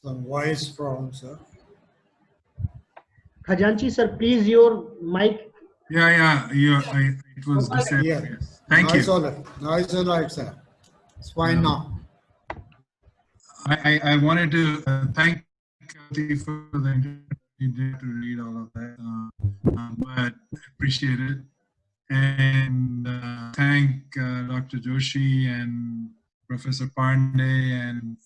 Some voice from sir. Khazanchi sir, please your mic. Yeah. It was disabled. Yeah. Yes. Thank Now it's you. all right. Now it's all right, sir. It's fine now. I wanted to thank Kathy for the interview. You did have to read all of that, but I appreciate it. And thank Dr. Joshi and Professor Pandey and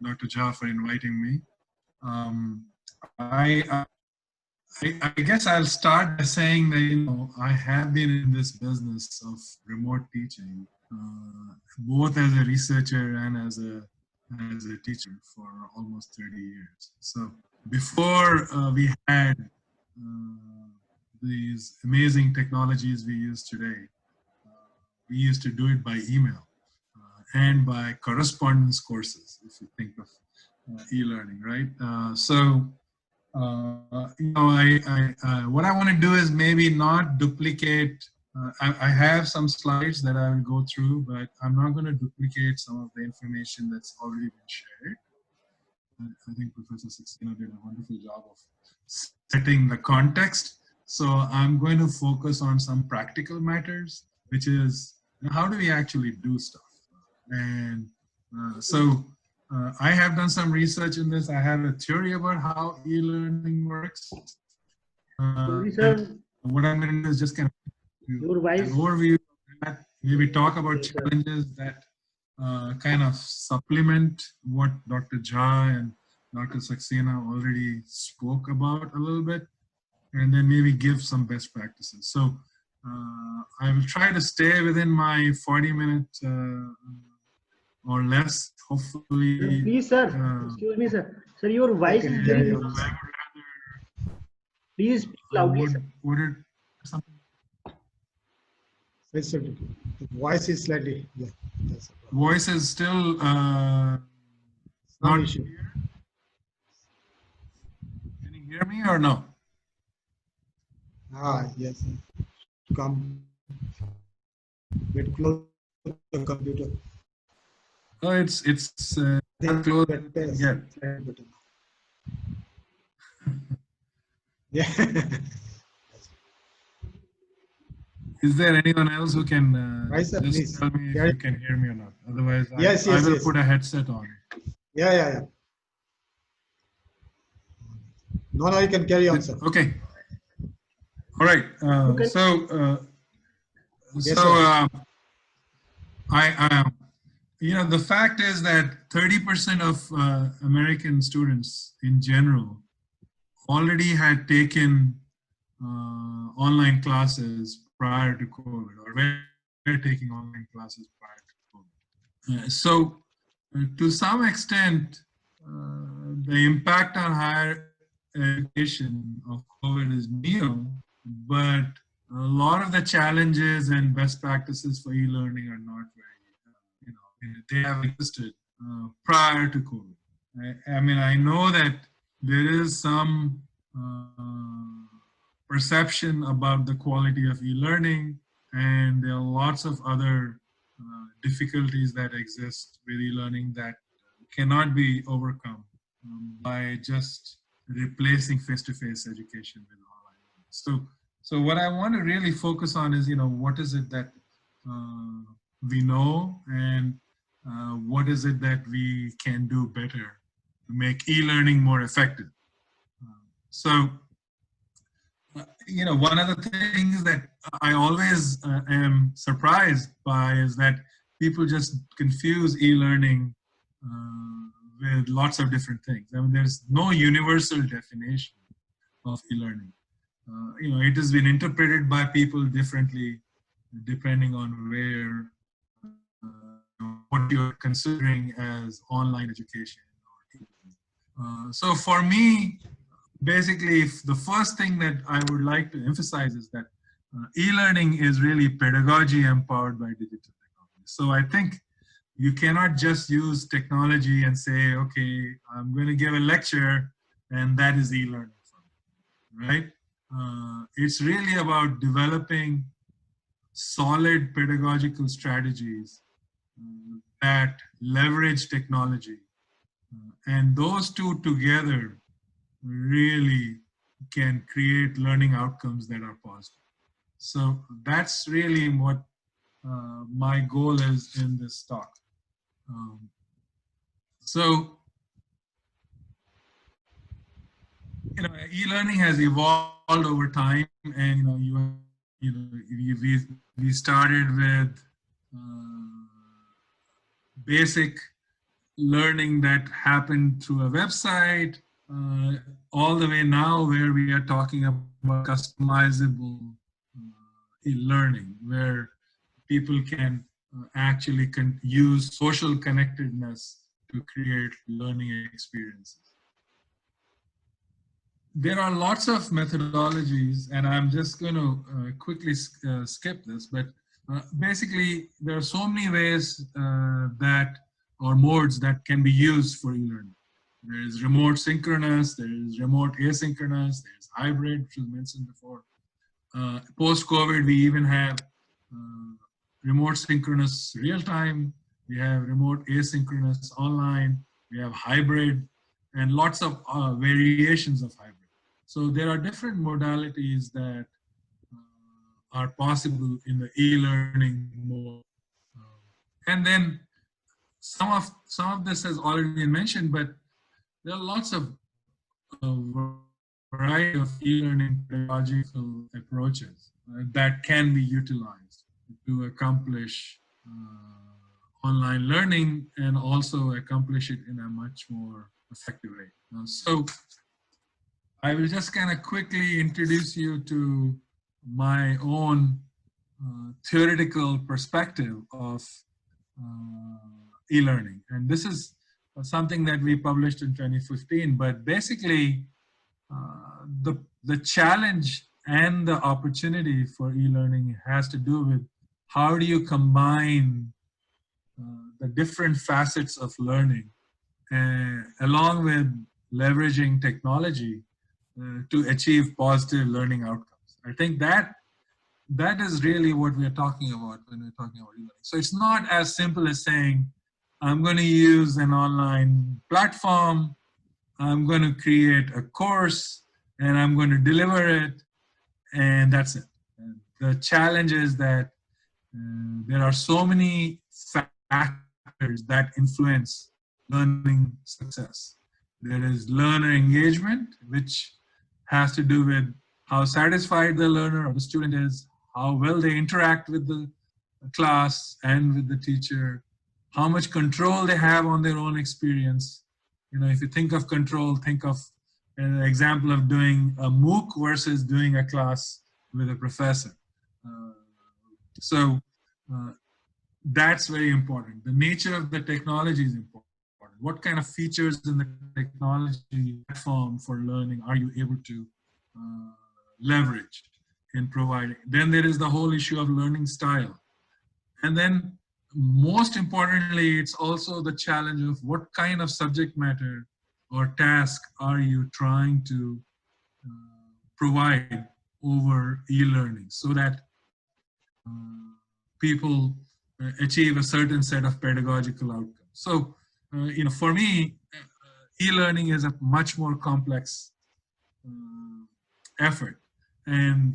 Dr. Jha for inviting me. I guess I'll start by saying that I have been in this business of remote teaching, both as a researcher and as a teacher for almost 30 years. So before we had these amazing technologies we use today, we used to do it by email and by correspondence courses, if you think of e-learning, right? What I want to do is maybe not duplicate. I have some slides that I will go through, but I'm not going to duplicate some of the information that's already been shared. I think Professor Saxena did a wonderful job of setting the context. So I'm going to focus on some practical matters, which is how do we actually do stuff? And I have done some research in this. I have a theory about how e-learning works. What I'm going to do is just kind of an overview of that, maybe talk about challenges that kind of supplement what Dr. Jha and Dr. Saxena already spoke about a little bit, and then maybe give some best practices. So I will try to stay within my 40-minute or less, hopefully. Please, sir. Excuse me, sir. Sir, your voice is very low. Please speak loudly. The voice is slightly. Yeah. Voice is still not issue. clear. Can you hear me or no? Yes. Come get close to the computer. No, it's not close. Yeah. Is there anyone else who can just tell me if you can hear me or not? Otherwise, yes, I will put a headset on. Yeah. No, you can carry on, sir. Okay. All right. The fact is that 30% of American students in general already had taken online classes prior to COVID, or were taking online classes prior to COVID. To some extent, the impact on higher education of COVID is new, but a lot of the challenges and best practices for e-learning are not very, they have existed prior to COVID. I know that there is some perception about the quality of e-learning, and there are lots of other difficulties that exist with e-learning that cannot be overcome by just replacing face-to-face education with online. So what I want to really focus on is, what is it that we know, and what is it that we can do better to make e-learning more effective. One of the things that I always am surprised by is that people just confuse e-learning with lots of different things. There's no universal definition of e-learning. It has been interpreted by people differently depending on where, what you're considering as online education. So for me, basically, the first thing that I would like to emphasize is that e-learning is really pedagogy empowered by digital technology. So I think you cannot just use technology and say, okay, I'm going to give a lecture and that is e-learning for me, right? It's really about developing solid pedagogical strategies that leverage technology And those two together really can create learning outcomes that are positive. So that's really what my goal is in this talk. So, e-learning has evolved over time, and we started with basic learning that happened through a website, all the way now where we are talking about customizable e-learning, where people can actually use social connectedness to create learning experiences. There are lots of methodologies, and I'm just going to quickly skip this, but basically there are so many ways or modes that can be used for e-learning. There is remote synchronous, there is remote asynchronous, there's hybrid, which was mentioned before. Post-COVID, we even have remote synchronous real-time, we have remote asynchronous online, we have hybrid, and lots of variations of hybrid. So there are different modalities that are possible in the e-learning mode. And then some of this has already been mentioned, but there are lots of variety of e-learning pedagogical approaches that can be utilized to accomplish online learning and also accomplish it in a much more effective way. So I will just kind of quickly introduce you to my own theoretical perspective of e-learning. And this is something that we published in 2015, but basically the challenge and the opportunity for e-learning has to do with how do you combine the different facets of learning along with leveraging technology to achieve positive learning outcomes. I think that is really what we're talking about when we're talking about e-learning. So it's not as simple as saying, I'm going to use an online platform, I'm going to create a course, and I'm going to deliver it, and that's it. And the challenge is that there are so many factors that influence learning success. There is learner engagement, which has to do with how satisfied the learner or the student is, how well they interact with the class and with the teacher, how much control they have on their own experience. If you think of control, think of an example of doing a MOOC versus doing a class with a professor. So that's very important. The nature of the technology is important. What kind of features in the technology platform for learning are you able to leverage in providing? Then there is the whole issue of learning style. And then most importantly, it's also the challenge of what kind of subject matter or task are you trying to provide over e-learning so that people achieve a certain set of pedagogical outcomes. So, for me, e-learning is a much more complex effort, and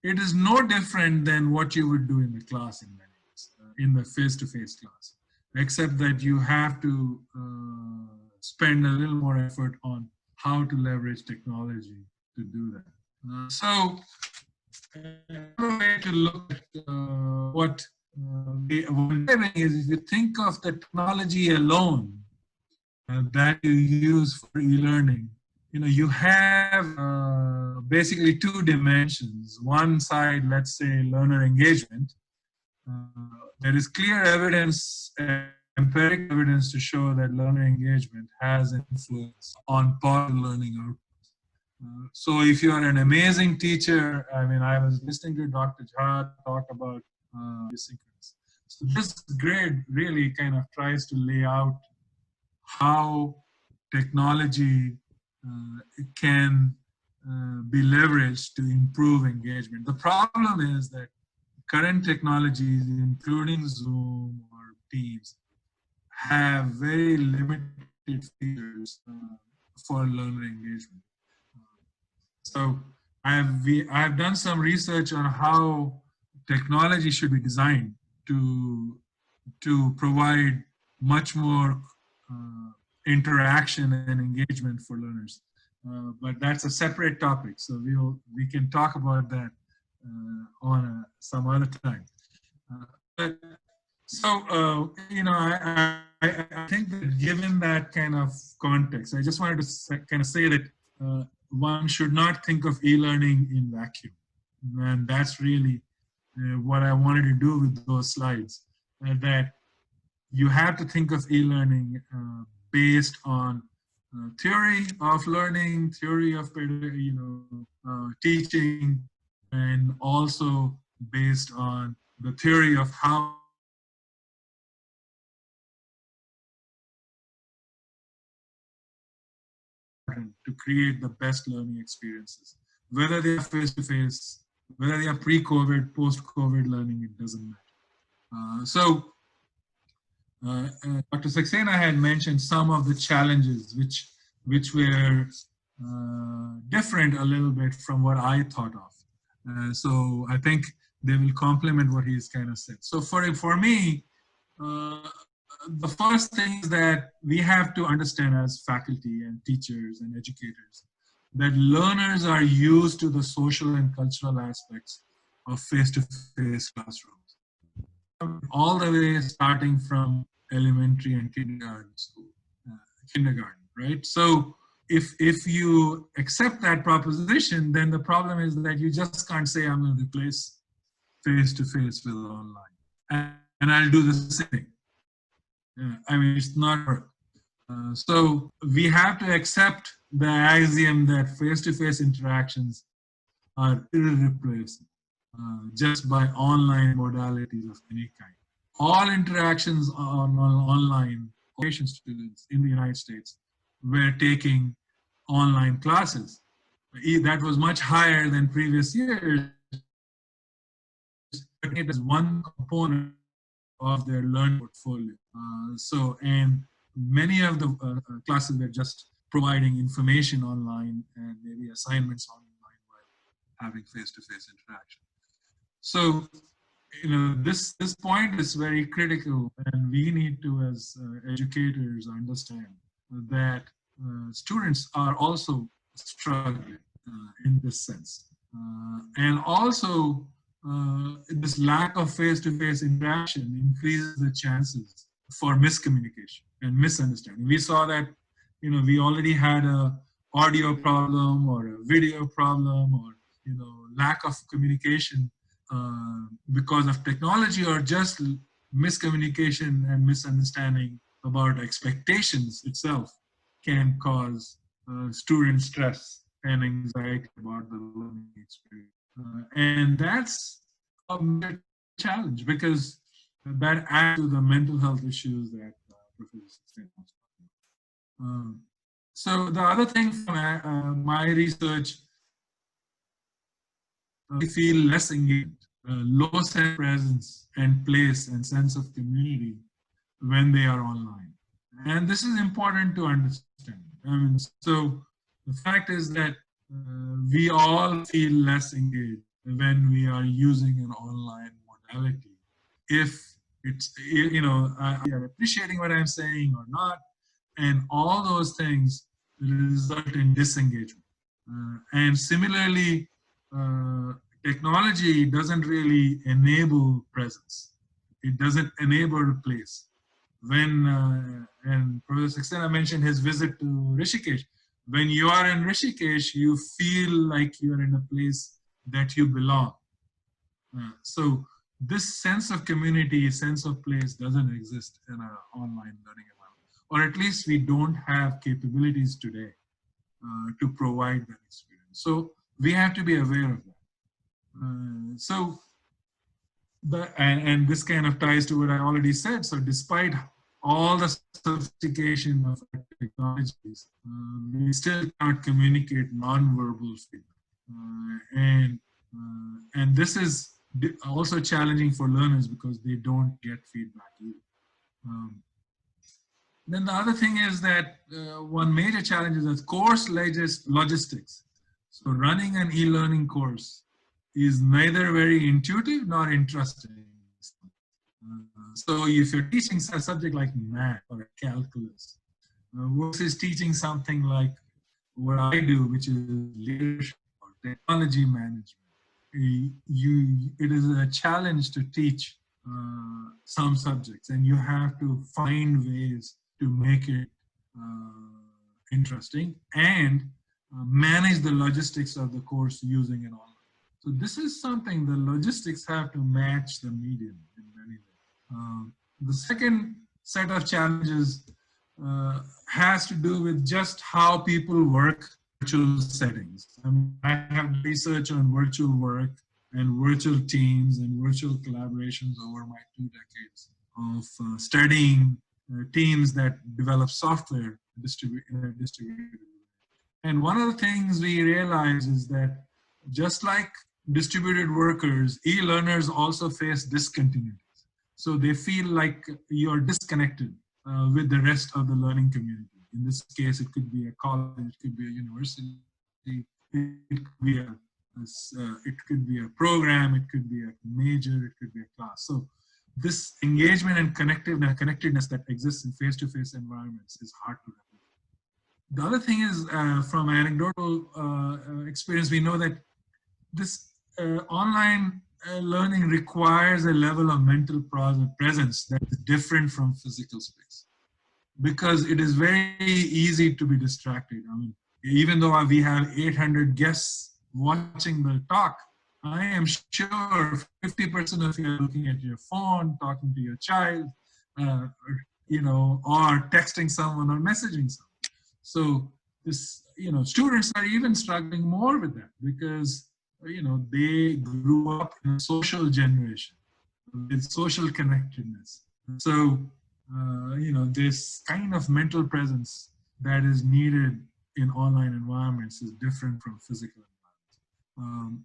it is no different than what you would do in the class in many ways, in the face-to-face class, except that you have to spend a little more effort on how to leverage technology to do that. So, another way to look at what we're doing is, if you think of the technology alone that you use for e-learning, you have basically two dimensions. One side, let's say, learner engagement. There is clear evidence, empirical evidence to show that learner engagement has an influence on positive learning outcomes. So if you are an amazing teacher, I was listening to Dr. Jha talk about asynchronous. So this grade really kind of tries to lay out how technology can be leveraged to improve engagement. The problem is that current technologies, including Zoom or Teams, have very limited features for learner engagement. So I've done some research on how technology should be designed to provide much more interaction and engagement for learners. But that's a separate topic, so we can talk about that on some other time. I think that given that kind of context, I just wanted to kind of say that one should not think of e-learning in vacuum. And that's really what I wanted to do with those slides, that you have to think of e-learning based on theory of learning, theory of teaching, and also based on the theory of how to create the best learning experiences, whether they are face-to-face, whether they are pre-COVID, post-COVID learning, it doesn't matter. Dr. Saxena had mentioned some of the challenges which were different a little bit from what I thought of. So I think they will complement what he's kind of said. So for me, the first thing is that we have to understand as faculty and teachers and educators that learners are used to the social and cultural aspects of face-to-face classrooms, all the way starting from elementary and kindergarten school, right? So if you accept that proposition, then the problem is that you just can't say I'm going to replace face-to-face with online, and I'll do the same thing. I mean, it's not work. So we have to accept the axiom that face-to-face interactions are irreplaceable just by online modalities of any kind. All interactions on online, education students in the United States were taking online classes. That was much higher than previous years. It is one component of their learning portfolio. And many of the classes were just providing information online and maybe assignments online while having face-to-face interaction. So, this point is very critical, and we need to, as educators, understand that students are also struggling in this sense. And also, this lack of face-to-face interaction increases the chances for miscommunication and misunderstanding. We saw that, we already had a audio problem or a video problem or, lack of communication because of technology, or just miscommunication and misunderstanding about expectations itself can cause student stress and anxiety about the learning experience. And that's a major challenge because that adds to the mental health issues that Professor Saxena was talking about. So the other thing from my research, we feel less engaged, low sense of presence and place and sense of community when they are online. And this is important to understand. So the fact is that we all feel less engaged when we are using an online modality. If it's, we are appreciating what I'm saying or not, and all those things result in disengagement. And similarly, technology doesn't really enable presence. It doesn't enable place. When, and Professor Saxena mentioned his visit to Rishikesh, when you are in Rishikesh, you feel like you're in a place that you belong. So this sense of community, sense of place doesn't exist in an online learning environment, or at least we don't have capabilities today to provide that experience. So we have to be aware of that. And this kind of ties to what I already said. So despite all the sophistication of technologies, we still can't communicate non-verbal feedback. And this is also challenging for learners because they don't get feedback either. Then the other thing is that one major challenge is that course logistics. So running an e-learning course is neither very intuitive nor interesting. So if you're teaching a subject like math or calculus, versus teaching something like what I do, which is leadership or technology management, it is a challenge to teach some subjects, and you have to find ways to make it interesting and manage the logistics of the course using it online. So this is something, the logistics have to match the medium in many ways. The second set of challenges has to do with just how people work in virtual settings. I mean, I have research on virtual work and virtual teams and virtual collaborations over my 2 decades of studying teams that develop software distributed. And one of the things we realize is that just like distributed workers, e-learners also face discontinuities. So they feel like you're disconnected with the rest of the learning community. In this case, it could be a college, it could be a university, it could be a program, it could be a major, it could be a class. So this engagement and connectedness that exists in face-to-face environments is hard to replicate. The other thing is, from anecdotal experience, we know that this online learning requires a level of mental presence that is different from physical space, because it is very easy to be distracted. I mean, even though we have 800 guests watching the talk, I am sure 50% of you are looking at your phone, talking to your child, or texting someone or messaging someone. So this, students are even struggling more with that, because they grew up in a social generation with social connectedness. So, this kind of mental presence that is needed in online environments is different from physical environments.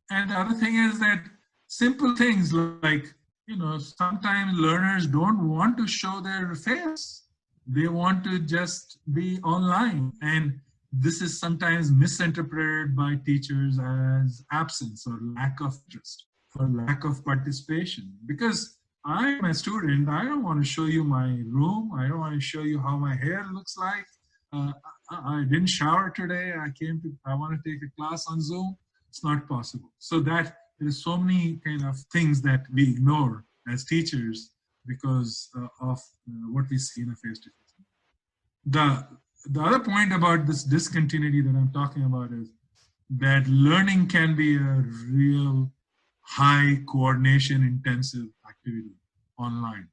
And the other thing is that simple things like, sometimes learners don't want to show their face. They want to just be online. And this is sometimes misinterpreted by teachers as absence or lack of interest or lack of participation. Because I'm a student, I don't want to show you my room. I don't want to show you how my hair looks like. I didn't shower today. I want to take a class on Zoom. It's not possible. So that there's so many kind of things that we ignore as teachers because of what we see in a face-to-face. The other point about this discontinuity that I'm talking about is that learning can be a real high coordination intensive activity online.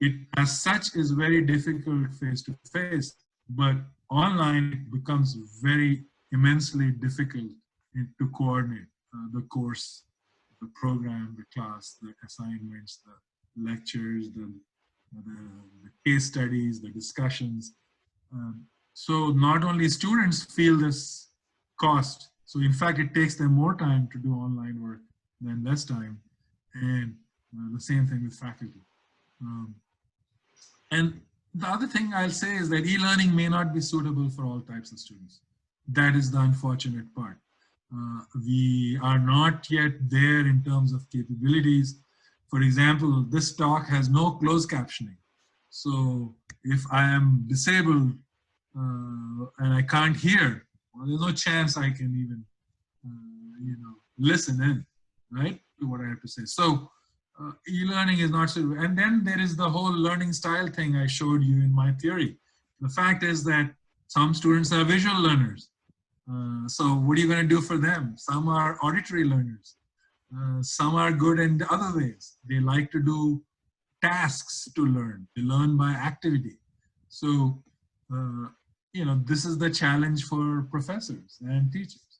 It as such is very difficult face-to-face, but online it becomes very immensely difficult to coordinate the course, the program, the class, the assignments, the lectures, the case studies, the discussions. So not only students feel this cost, so in fact it takes them more time to do online work than less time, and the same thing with faculty. And the other thing I'll say is that e-learning may not be suitable for all types of students. That is the unfortunate part. We are not yet there in terms of capabilities. For example, this talk has no closed captioning. So if I am disabled and I can't hear, well, there's no chance I can even, listen in, right, to what I have to say. So e-learning is not suitable. And then there is the whole learning style thing I showed you in my theory. The fact is that some students are visual learners. So what are you going to do for them? Some are auditory learners. Some are good in other ways. They like to do tasks to learn. They learn by activity. So, this is the challenge for professors and teachers.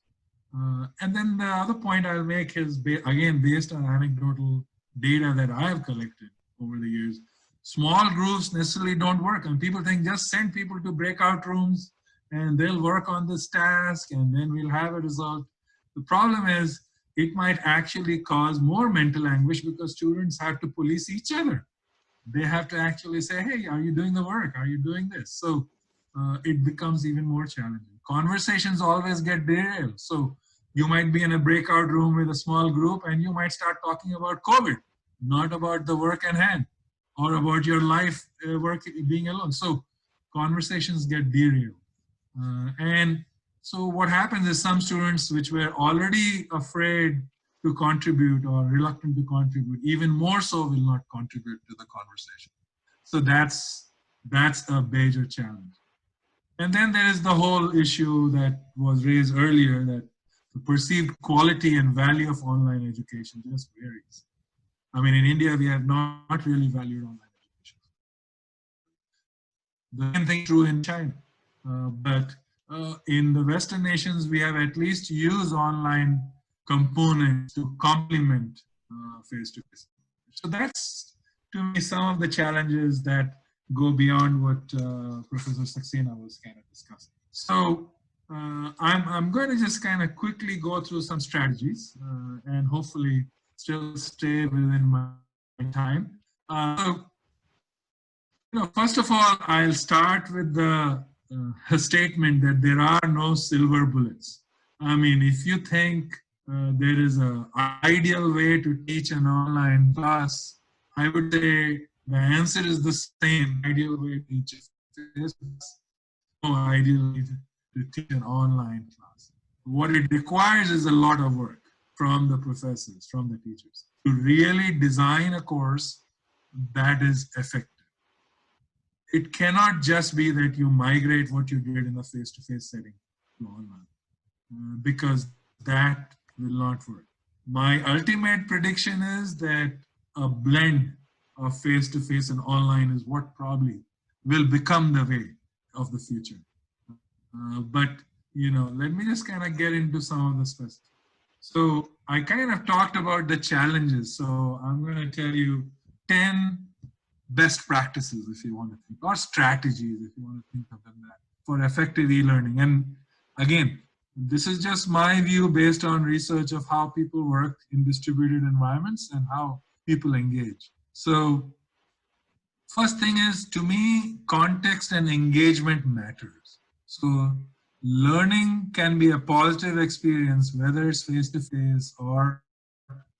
And then the other point I'll make is, again, based on anecdotal data that I have collected over the years, small groups necessarily don't work. And people think just send people to breakout rooms and they'll work on this task and then we'll have a result. The problem is it might actually cause more mental anguish because students have to police each other. they have to actually say, hey, are you doing the work? Are you doing this? So it becomes even more challenging. Conversations always get derailed. So you might be in a breakout room with a small group and you might start talking about COVID, not about the work at hand or about your life work being alone. So conversations get derailed. And so what happens is some students which were already afraid to contribute or reluctant to contribute, even more so will not contribute to the conversation. So that's a major challenge. And then there is the whole issue that was raised earlier, that the perceived quality and value of online education just varies. I mean, in India, we have not really valued online education. The same thing is true in China. But in the Western nations, we have at least used online components to complement face-to-face. So that's, to me, some of the challenges that go beyond what Professor Saxena was kind of discussing. So I'm going to just kind of quickly go through some strategies and hopefully still stay within my time. First of all, I'll start with the statement that there are no silver bullets. I mean, if you think there is an ideal way to teach an online class, I would say the answer is the same. Ideal way to teach is no ideal way to teach an online class. What it requires is a lot of work from the professors, from the teachers, to really design a course that is effective. It cannot just be that you migrate what you did in a face-to-face setting to online, because that will not work. My ultimate prediction is that a blend of face-to-face and online is what probably will become the way of the future. But, let me just kind of get into some of the specifics. So I kind of talked about the challenges. So I'm going to tell you 10 best practices, if you want to think, or strategies, if you want to think of them that, for effective e-learning. And again, this is just my view based on research of how people work in distributed environments and how people engage. So first thing is, to me, context and engagement matters. So learning can be a positive experience, whether it's face-to-face or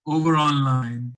over online,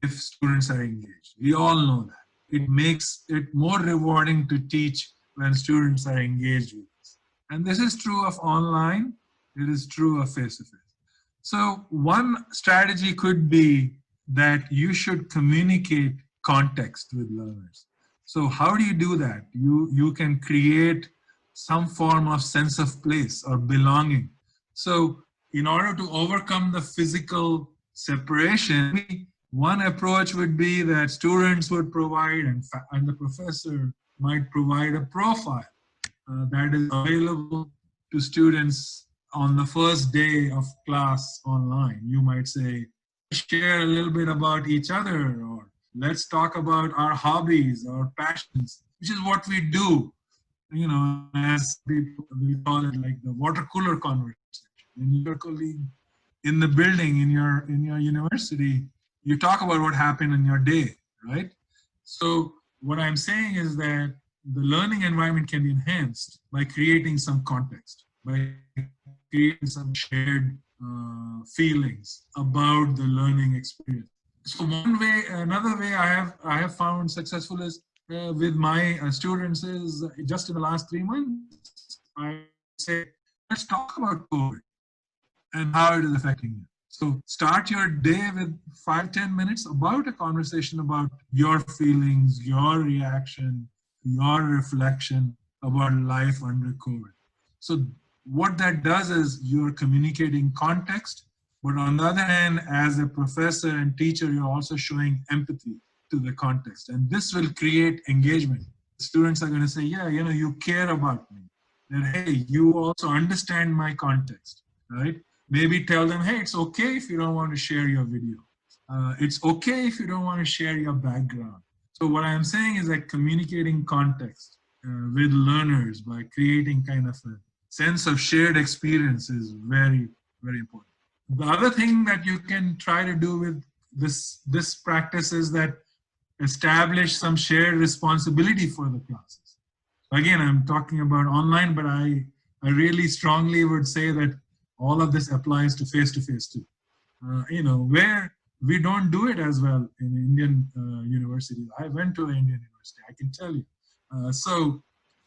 if students are engaged. We all know that. It makes it more rewarding to teach when students are engaged with us. And this is true of online, it is true of face-to-face. So one strategy could be that you should communicate context with learners. So how do you do that? You can create some form of sense of place or belonging. So in order to overcome the physical separation, one approach would be that students would provide, and the professor might provide a profile that is available to students on the first day of class online. You might say, share a little bit about each other, or let's talk about our hobbies, our passions, which is what we do, as people, we call it like the water cooler conversation. When your colleague in the building, in your university, you talk about what happened in your day, right? So what I'm saying is that the learning environment can be enhanced by creating some context, by creating some shared feelings about the learning experience. So another way I have found successful is with my students is just in the last 3 months, I say, let's talk about COVID and how it is affecting you. So start your day with 5-10 minutes about a conversation about your feelings, your reaction, your reflection about life under COVID. So what that does is you're communicating context, but on the other hand, as a professor and teacher, you're also showing empathy to the context. And this will create engagement. Students are going to say, yeah, you care about me. And hey, you also understand my context, right? Maybe tell them, hey, it's okay if you don't want to share your video. It's okay if you don't want to share your background. So what I'm saying is that communicating context with learners by creating kind of a sense of shared experience is very, very important. The other thing that you can try to do with this practice is that establish some shared responsibility for the classes. Again, I'm talking about online, but I really strongly would say that all of this applies to face-to-face too. You know, where we don't do it as well in Indian universities. I went to an Indian university, I can tell you. So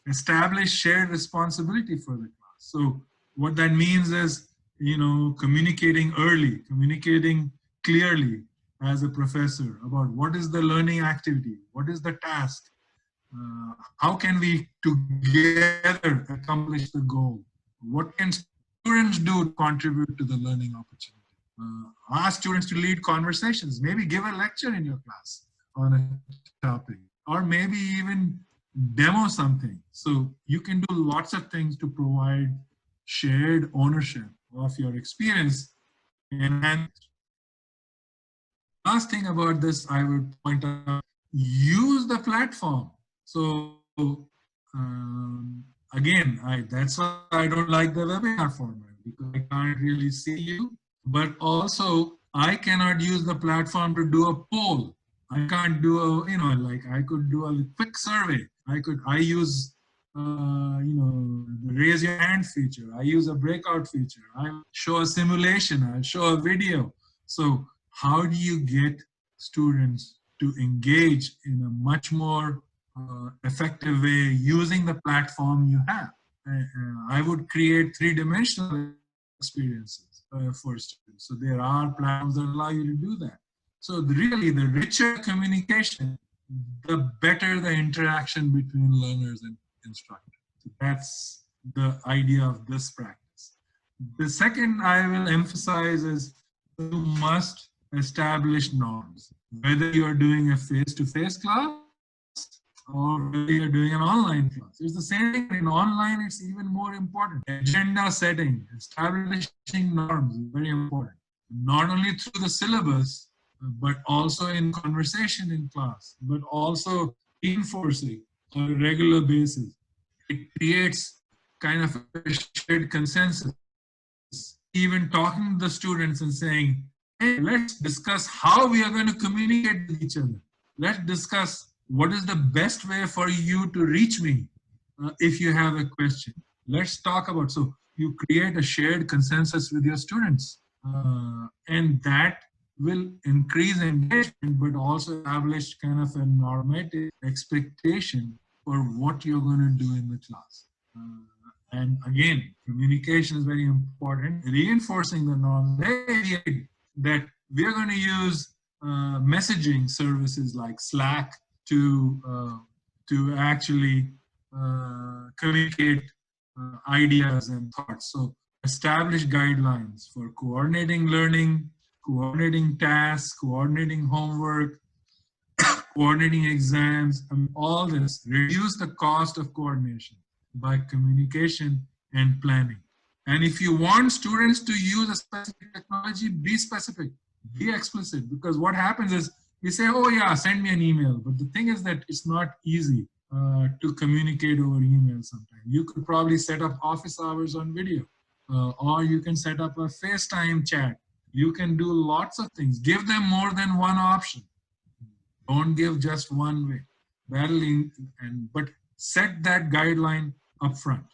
establish shared responsibility for the class. So what that means is, you know, communicating early, communicating clearly as a professor about what is the learning activity, what is the task, how can we together accomplish the goal, what can students do to contribute to the learning opportunity. Ask students to lead conversations, maybe give a lecture in your class on a topic, or maybe even demo something. So you can do lots of things to provide shared ownership of your experience. And last thing about this, I would point out, use the platform. So again, that's why I don't like the webinar format, because I can't really see you, but also I cannot use the platform to do a poll. I can't do a, you know, like I could do a quick survey. I use, you know, the raise your hand feature. I use a breakout feature. I show a simulation. I show a video. So how do you get students to engage in a much more effective way using the platform you have? I would create three-dimensional experiences for students. So there are platforms that allow you to do that. So really, the richer communication, the better the interaction between learners and instructors. So that's the idea of this practice. The second I will emphasize is you must establish norms, whether you're doing a face-to-face class or whether you're doing an online class. It's the same thing. In online, it's even more important. Agenda setting, establishing norms is very important. Not only through the syllabus, but also in conversation in class, but also reinforcing on a regular basis. It creates kind of a shared consensus. Even talking to the students and saying, hey, let's discuss how we are going to communicate with each other. Let's discuss what is the best way for you to reach me if you have a question. Let's talk about, so you create a shared consensus with your students. And that will increase engagement, but also establish kind of a normative expectation for what you're going to do in the class. And again, communication is very important. Reinforcing the norms, that we're going to use messaging services like Slack to actually communicate ideas and thoughts. So establish guidelines for coordinating learning, coordinating tasks, coordinating homework, coordinating exams, and all this. Reduce the cost of coordination by communication and planning. And if you want students to use a specific technology, be specific, be explicit, because what happens is we say, oh yeah, send me an email. But the thing is that it's not easy to communicate over email sometimes. You could probably set up office hours on video, or you can set up a FaceTime chat. You can do lots of things. Give them more than one option. Don't give just one way. But set that guideline up front.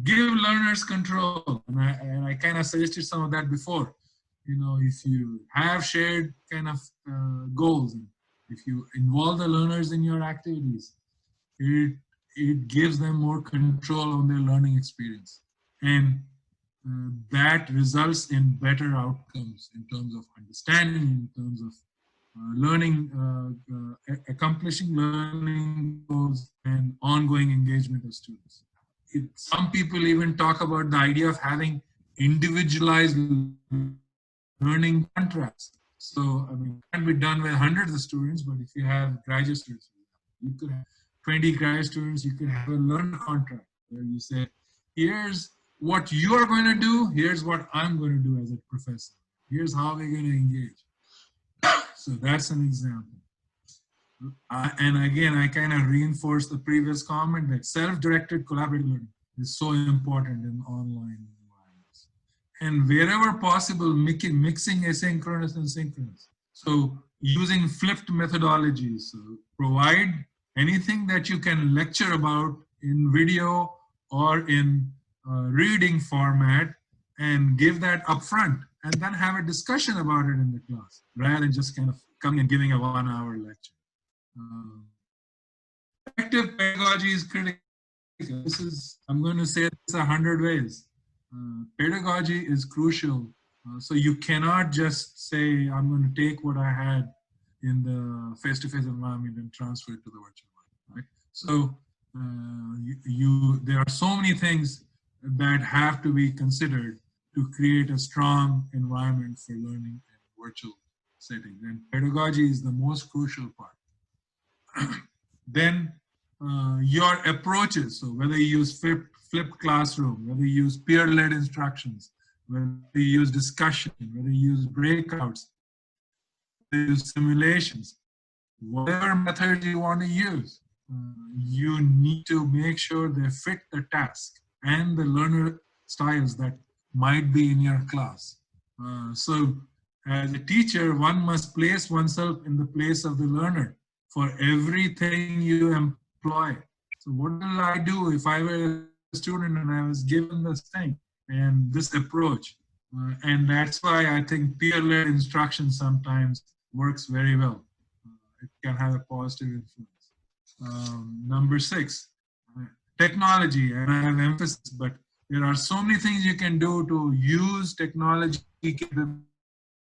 Give learners control. And I kind of suggested some of that before. You know, if you have shared kind of goals, and if you involve the learners in your activities, it gives them more control on their learning experience. And that results in better outcomes in terms of understanding, in terms of learning, accomplishing learning goals, and ongoing engagement of students. Some people even talk about the idea of having individualized learning contracts. So, I mean, it can be done with hundreds of students, but if you have graduate students, you could have 20 graduate students, you could have a learner contract where you say, here's what you're going to do, here's what I'm going to do as a professor. Here's how we're going to engage. So that's an example. And again, I kind of reinforce the previous comment that self-directed collaborative learning is so important in online environments. And wherever possible, mixing asynchronous and synchronous. So using flipped methodologies. So provide anything that you can lecture about in video or in reading format and give that upfront, and then have a discussion about it in the class rather than just kind of coming and giving a 1-hour lecture. Effective pedagogy is critical. This is, I'm going to say this 100 ways. Pedagogy is crucial. So you cannot just say, I'm going to take what I had in the face-to-face environment and transfer it to the virtual one, right? So there are so many things that have to be considered to create a strong environment for learning in virtual settings. And pedagogy is the most crucial part. Then your approaches, so whether you use flipped classroom, whether you use peer-led instructions, whether you use discussion, whether you use breakouts, whether you use simulations, whatever method you want to use, you need to make sure they fit the task and the learner styles that might be in your class. So as a teacher, one must place oneself in the place of the learner for everything you employ. So what will I do if I were a student and I was given this thing and this approach? And that's why I think peer-led instruction sometimes works very well. It can have a positive influence. Number 6, technology, and I have emphasis, but there are so many things you can do to use technology capabilities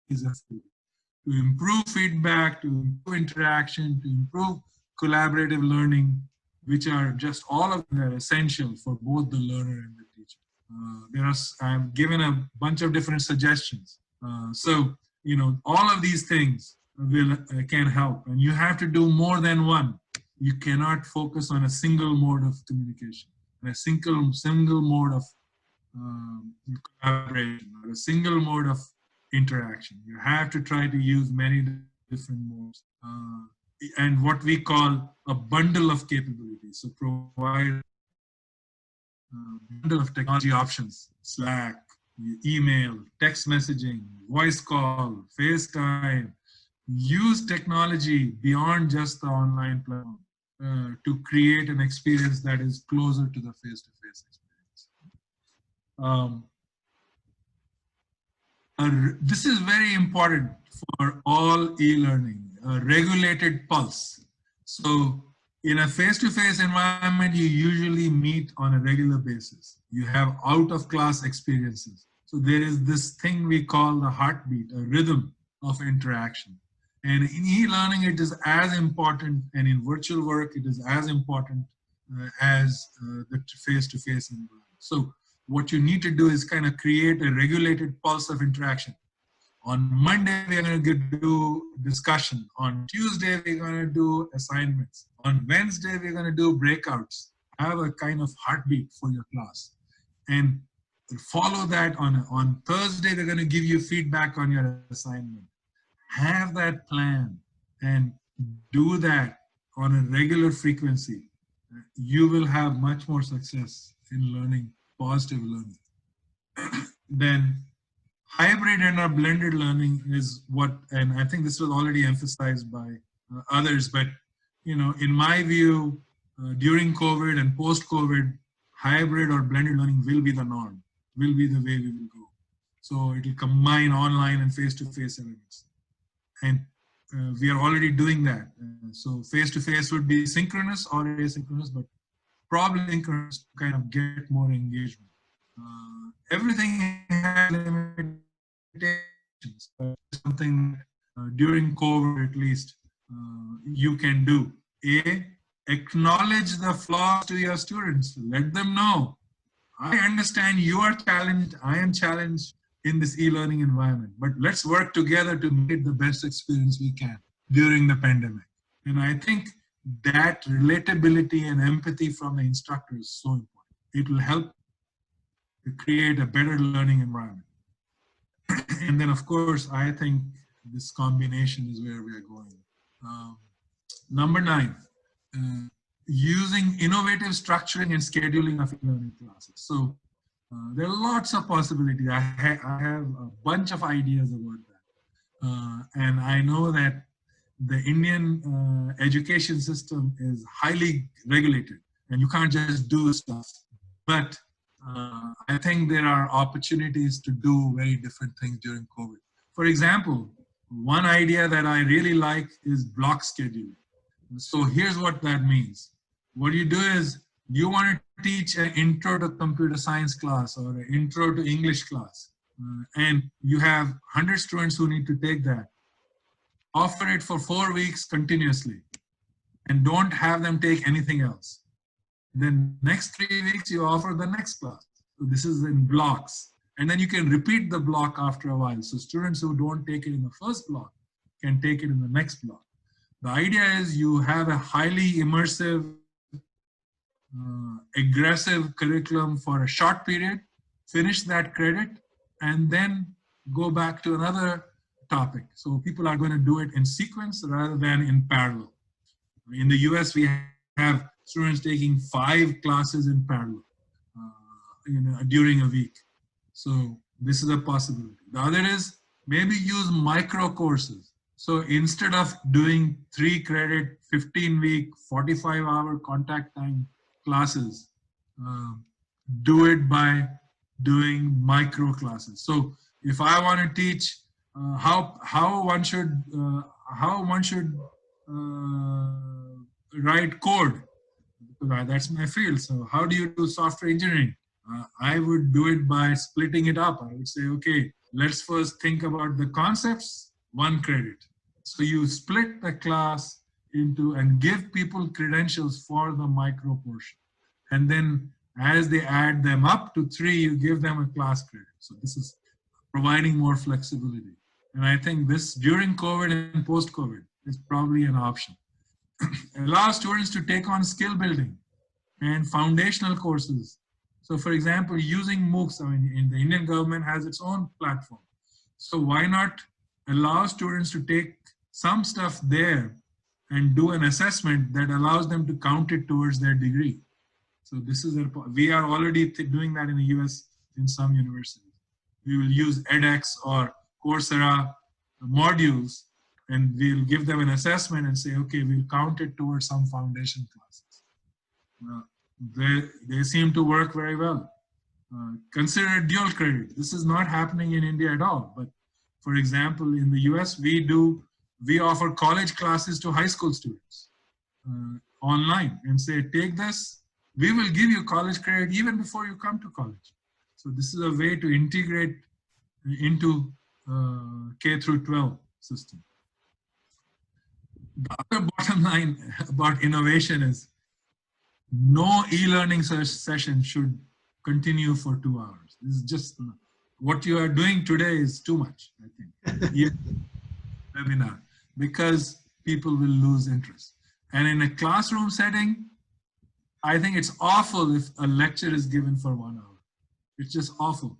to improve feedback, to improve interaction, to improve collaborative learning, which are just all of them are essential for both the learner and the teacher. I've given a bunch of different suggestions. So, all of these things can help, and you have to do more than one. You cannot focus on a single mode of communication, and a single mode of collaboration, or a single mode of interaction. You have to try to use many different modes, and what we call a bundle of capabilities. So provide a bundle of technology options: Slack, email, text messaging, voice call, FaceTime. Use technology beyond just the online platform to create an experience that is closer to the face-to-face experience. This is very important for all e-learning, a regulated pulse. So in a face-to-face environment, you usually meet on a regular basis. You have out-of-class experiences. So there is this thing we call the heartbeat, a rhythm of interaction. And in e-learning, it is as important, and in virtual work, it is as important as the face-to-face environment. So what you need to do is kind of create a regulated pulse of interaction. On Monday, we're going to do discussion. On Tuesday, we're going to do assignments. On Wednesday, we're going to do breakouts. Have a kind of heartbeat for your class. And follow that on Thursday, we're going to give you feedback on your assignment. Have that plan and do that on a regular frequency. You will have much more success in learning, positive learning. Then hybrid and or blended learning is what, and I think this was already emphasized by others, but in my view, during COVID and post-COVID, hybrid or blended learning will be the norm, will be the way we will go. So it will combine online and face-to-face elements. And we are already doing that. So face-to-face would be synchronous or asynchronous, but probably synchronous to kind of get more engagement. Everything has limitations, but something during COVID at least you can do. Acknowledge the flaws to your students. Let them know, I understand you are challenged, I am challenged in this e-learning environment, but let's work together to make the best experience we can during the pandemic. And I think that relatability and empathy from the instructor is so important. It will help to create a better learning environment. And then of course, I think this combination is where we are going. Number 9, using innovative structuring and scheduling of e-learning classes. So there are lots of possibilities. I have a bunch of ideas about that. And I know that the Indian education system is highly regulated and you can't just do stuff. But I think there are opportunities to do very different things during COVID. For example, one idea that I really like is block scheduling. So here's what that means. What you do is you want to teach an intro to computer science class or an intro to English class, and you have 100 students who need to take that. Offer it for 4 weeks continuously and don't have them take anything else. Then next 3 weeks, you offer the next class. So this is in blocks. And then you can repeat the block after a while. So students who don't take it in the first block can take it in the next block. The idea is you have a highly immersive, aggressive curriculum for a short period, finish that credit, and then go back to another topic. So people are going to do it in sequence rather than in parallel. In the US, we have students taking 5 classes in parallel during a week. So this is a possibility. The other is maybe use micro courses. So instead of doing 3 credit, 15-week, 45-hour contact time classes, do it by doing micro classes. So if I want to teach how one should write code, that's my field. So how do you do software engineering? I would do it by splitting it up. I would say, okay, let's first think about the concepts, 1 credit. So you split the class into and give people credentials for the micro portion. And then as they add them up to 3, you give them a class credit. So this is providing more flexibility. And I think this during COVID and post-COVID is probably an option. Allow students to take on skill building and foundational courses. So for example, using MOOCs, I mean, the Indian government has its own platform. So why not allow students to take some stuff there and do an assessment that allows them to count it towards their degree. So this is, we are already doing that in the US in some universities. We will use edX or Coursera modules and we'll give them an assessment and say, okay, we'll count it towards some foundation classes. They seem to work very well. Consider dual credit. This is not happening in India at all. But for example, in the US, we offer college classes to high school students online and say, take this, we will give you college credit even before you come to college. So this is a way to integrate into K through 12 system. The other bottom line about innovation is no e-learning session should continue for 2 hours. This is just what you are doing today is too much, I think. Webinar, because people will lose interest. And in a classroom setting, I think it's awful if a lecture is given for 1 hour. It's just awful.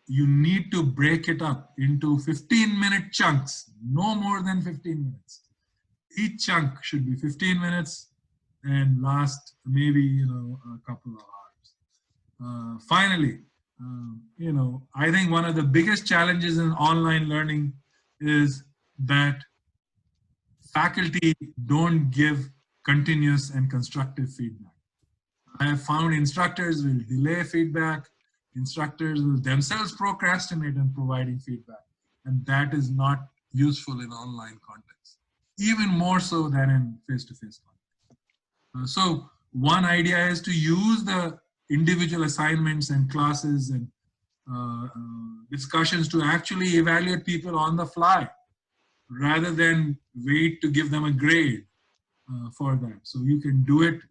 You need to break it up into 15-minute chunks, no more than 15 minutes. Each chunk should be 15 minutes and last maybe, a couple of hours. Finally, I think one of the biggest challenges in online learning is that faculty don't give continuous and constructive feedback. I have found instructors will delay feedback, instructors will themselves procrastinate in providing feedback, and that is not useful in online context, even more so than in face-to-face context. So one idea is to use the individual assignments and classes and discussions to actually evaluate people on the fly, rather than wait to give them a grade for that. So you can do it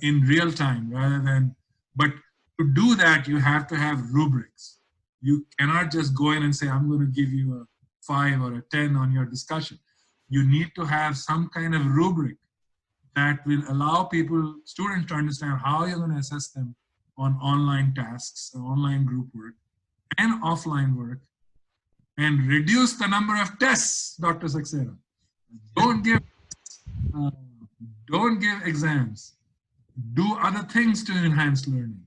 in real time rather than, but to do that, you have to have rubrics. You cannot just go in and say, I'm going to give you a 5 or a 10 on your discussion. You need to have some kind of rubric that will allow students to understand how you're going to assess them on online tasks, online group work, and offline work, and reduce the number of tests, Dr. Saxena. Don't give exams. Do other things to enhance learning.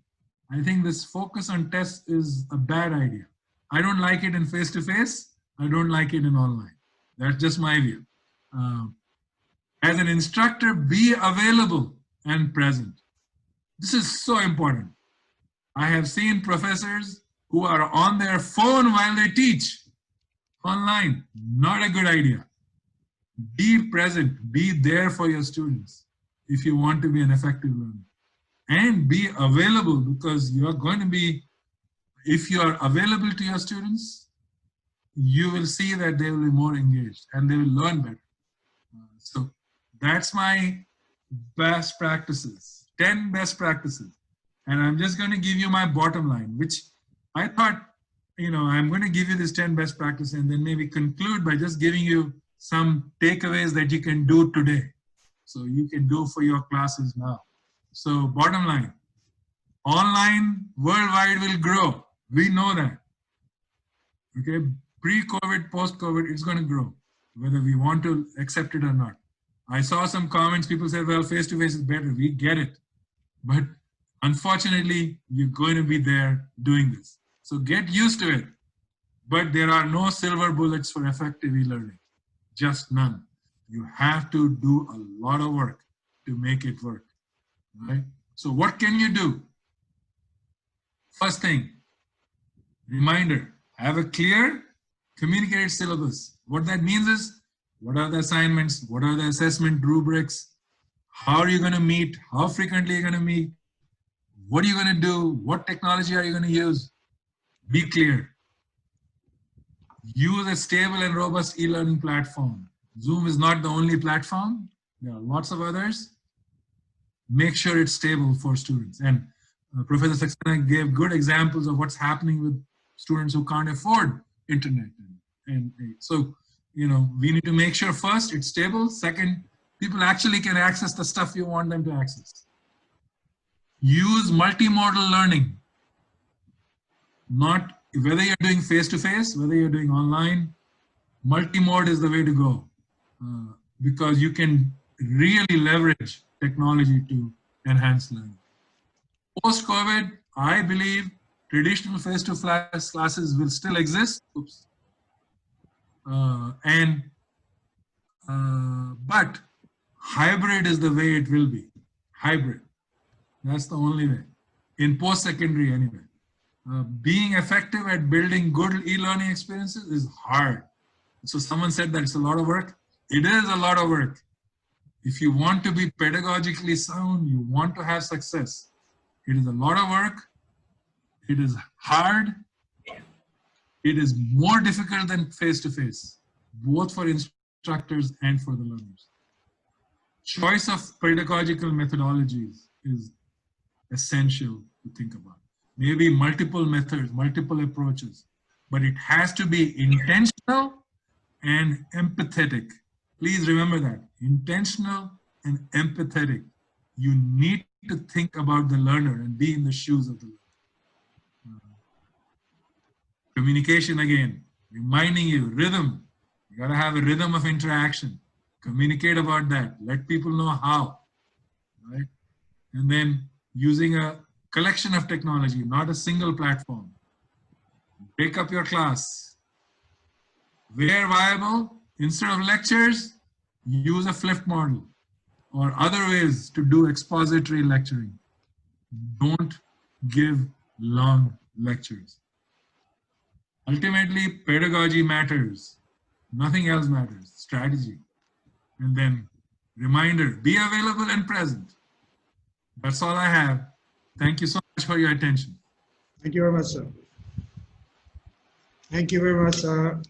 I think this focus on tests is a bad idea. I don't like it in face-to-face. I don't like it in online. That's just my view. As an instructor, be available and present. This is so important. I have seen professors who are on their phone while they teach online. Not a good idea. Be present, be there for your students if you want to be an effective learner. And be available, because you are going to be, if you are available to your students, you will see that they will be more engaged and they will learn better. So that's my best practices, 10 best practices. And I'm just going to give you my bottom line, which I thought, I'm going to give you this 10 best practices and then maybe conclude by just giving you some takeaways that you can do today. So you can do for your classes now. So bottom line, online worldwide will grow. We know that. Okay, pre-COVID, post-COVID, it's going to grow, whether we want to accept it or not. I saw some comments, people said, well, face-to-face is better. We get it. But unfortunately, you're going to be there doing this. So get used to it. But there are no silver bullets for effective e-learning. Just none. You have to do a lot of work to make it work. Right? So what can you do? First thing, reminder, have a clear, communicated syllabus. What that means is, what are the assignments? What are the assessment rubrics? How are you going to meet? How frequently are you going to meet? What are you going to do? What technology are you going to use? Be clear. Use a stable and robust e-learning platform. Zoom is not the only platform. There are lots of others. Make sure it's stable for students. And Professor Saxena gave good examples of what's happening with students who can't afford internet. And so, we need to make sure first it's stable. Second, people actually can access the stuff you want them to access. Use multimodal learning. Not whether you're doing face-to-face, whether you're doing online, multimode is the way to go. Because you can really leverage technology to enhance learning. Post-COVID, I believe traditional face-to-face classes will still exist. Oops. But hybrid is the way it will be. Hybrid. That's the only way. In post-secondary anyway. Being effective at building good e-learning experiences is hard. So someone said that it's a lot of work. It is a lot of work. If you want to be pedagogically sound, you want to have success, it is a lot of work. It is hard. It is more difficult than face-to-face, both for instructors and for the learners. Choice of pedagogical methodologies is essential to think about. Maybe multiple methods, multiple approaches, but it has to be intentional and empathetic. Please remember that, intentional and empathetic. You need to think about the learner and be in the shoes of the learner. Communication again, reminding you, rhythm. You gotta have a rhythm of interaction. Communicate about that. Let people know how, right? And then using a collection of technology, not a single platform. Break up your class. Where viable, instead of lectures, use a flipped model or other ways to do expository lecturing. Don't give long lectures. Ultimately, pedagogy matters. Nothing else matters. Strategy. And then reminder, be available and present. That's all I have. Thank you so much for your attention. Thank you very much, sir. Thank you very much, sir.